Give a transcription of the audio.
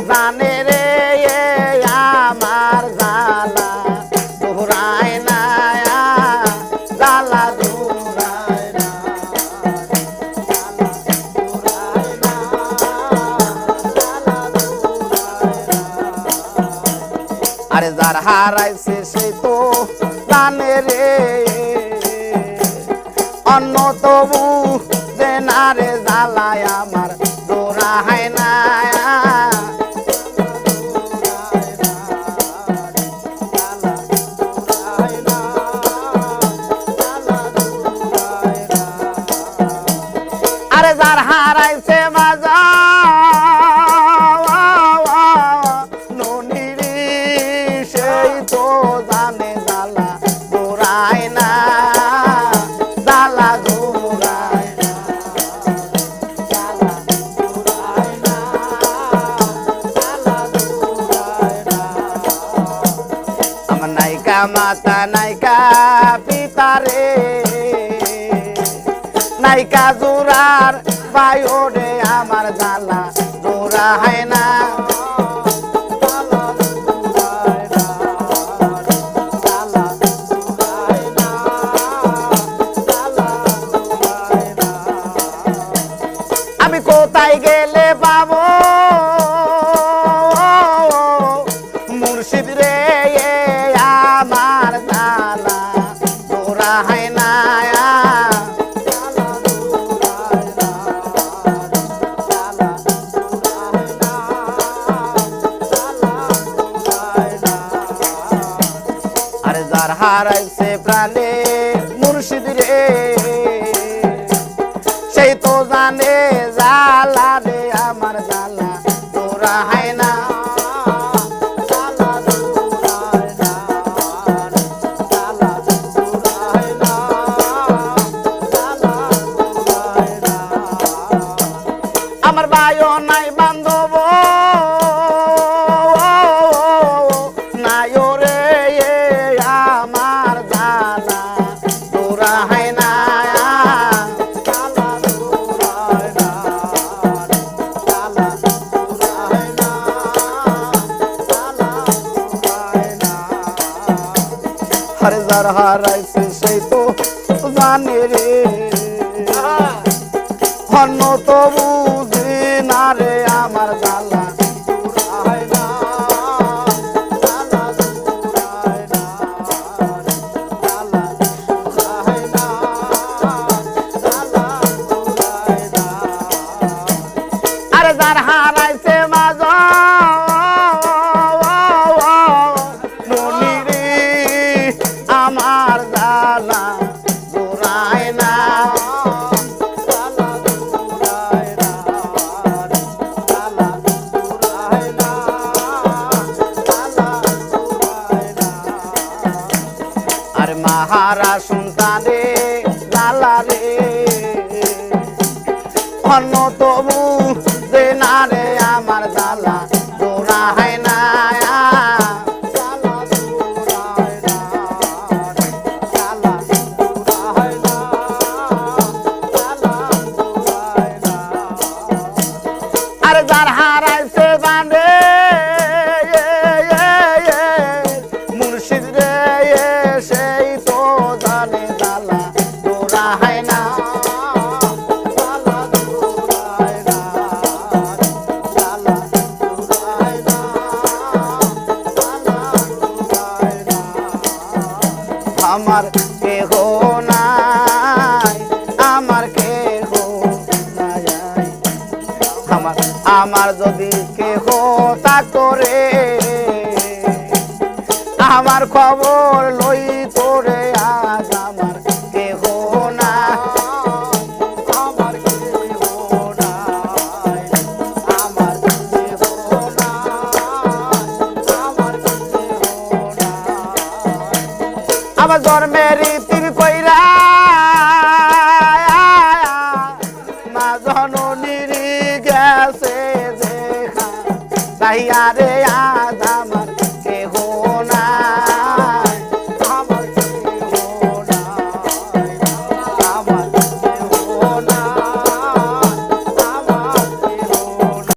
জানে রে আমার জ্বালা জোড়ায় না জ্বালা জোড়ায় না আরে যার হারাইছে সে তো জানে রে অন্য তবু যে না রে জ্বালায় আমার জোড়ায় না আরে যার হারাইছে মাজা ননিরি সেই তো জানে জ্বালা জোড়ায় না জ্বালা জোড়ায় না জ্বালা জোড়ায় না জ্বালা জোড়ায় না আমার নায়িকা মাতা নায়িকা পিতা রে নায়িকা জোড়ার বায়ু রে আমার জ্বালা জোড়া হয় না আমি কোথায় গেলে পাবো মুর্শিদ রে আমার জ্বালা জোড়া হয় না যার হারাইছে প্রাণে মুর্শিদ রে সেই তো জানে জ্বালা রে আমার জ্বালা জোড়া হয় না আমার বায়ু নাই বান্ধব নাই রে আমার জ্বালা জোড়া হয় না জ্বালা জোড়ায় না জ্বালা জোড়ায় না জ্বালা জোড়ায় না হরে যার হারাইছে সেই তো জানে রে অন্য তো বুঝি না রে আমার জ্বালা জোড়ায় না জ্বালা জোড়ায় না জ্বালা জোড়ায় না জ্বালা জোড়ায় না আরে যার হারাইছে মাজা ননিরে আমার জ্বালা জোড়ায় না মাহারা সন্তানে লালা রে অন্য তবু দে না রে আমার জ্বালা জোড়া হয় না জ্বালা জোড়ায় না জ্বালা জোড়ায় না জ্বালা জোড়ায় না আরে যার হারাইছে বাঁধে মুর্শিদ রে সেই তো জানে জ্বালা জোড়া হয় না জ্বালা জোড়ায় না জ্বালা জোড়ায় না জ্বালা জোড়ায় না আমার কেহ নাই আমার কেহ নাই আমার যদি কেহ থাকতো রে আমার খবর লই তোরে আজ আমার কেহ না আমার কেহ নাই আমার কেহ নাই আমার কেহ নাই আমার জন্মের রীতির কইরা মা জননীর গেছে দেখা তাই আরে